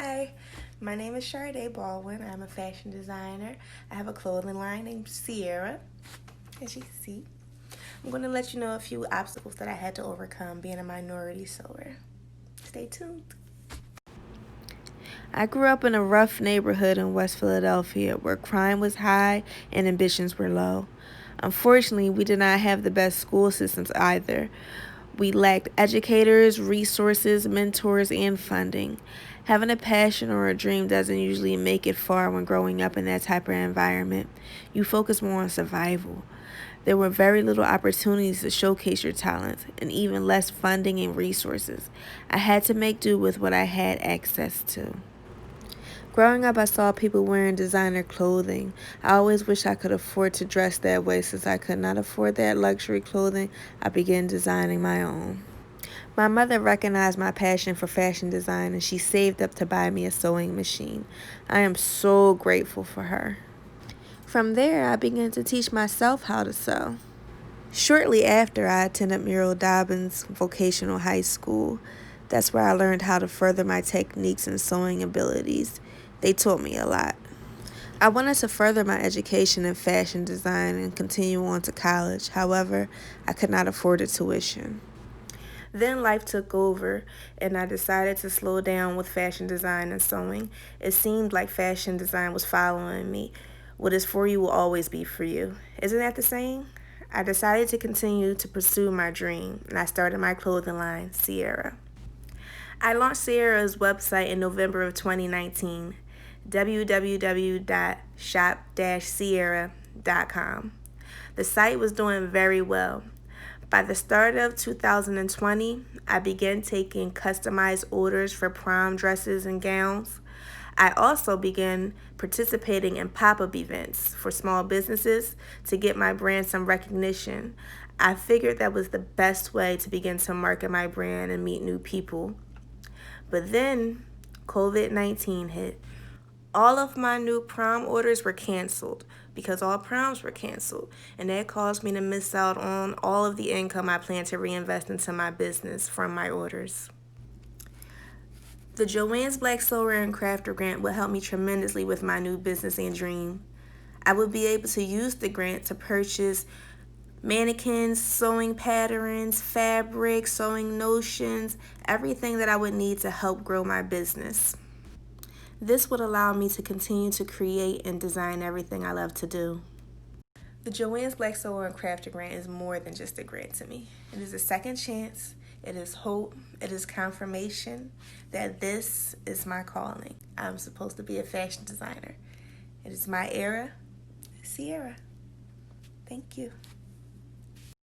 Hi, my name is Charday Baldwin. I'm a fashion designer. I have a clothing line named Sierra, as you can see. I'm going to let you know a few obstacles that I had to overcome being a minority sewer. Stay tuned. I grew up in a rough neighborhood in West Philadelphia where crime was high and ambitions were low. Unfortunately, we did not have the best school systems either. We lacked educators, resources, mentors, and funding. Having a passion or a dream doesn't usually make it far when growing up in that type of environment. You focus more on survival. There were very little opportunities to showcase your talents, and even less funding and resources. I had to make do with what I had access to. Growing up, I saw people wearing designer clothing. I always wished I could afford to dress that way. Since I could not afford that luxury clothing, I began designing my own. My mother recognized my passion for fashion design and she saved up to buy me a sewing machine. I am so grateful for her. From there, I began to teach myself how to sew. Shortly after, I attended Muriel Dobbins Vocational High School. That's where I learned how to further my techniques and sewing abilities. They taught me a lot. I wanted to further my education in fashion design and continue on to college. However, I could not afford the tuition. Then life took over, and I decided to slow down with fashion design and sewing. It seemed like fashion design was following me. What is for you will always be for you. Isn't that the saying? I decided to continue to pursue my dream, and I started my clothing line, Sierra. I launched Sierra's website in November of 2019, www.shop-sierra.com. The site was doing very well. By the start of 2020, I began taking customized orders for prom dresses and gowns. I also began participating in pop-up events for small businesses to get my brand some recognition. I figured that was the best way to begin to market my brand and meet new people. But then COVID-19 hit. All of my new prom orders were canceled because all proms were canceled, and that caused me to miss out on all of the income I plan to reinvest into my business from my orders. The Joann's Black Sewer and Crafter grant will help me tremendously with my new business and dream. I will be able to use the grant to purchase mannequins, sewing patterns, fabric, sewing notions, everything that I would need to help grow my business. This would allow me to continue to create and design everything I love to do. The Joann's Black Sewer and Crafter grant is more than just a grant to me. It is a second chance, it is hope, it is confirmation that this is my calling. I'm supposed to be a fashion designer. It is my era, Sierra. Thank you.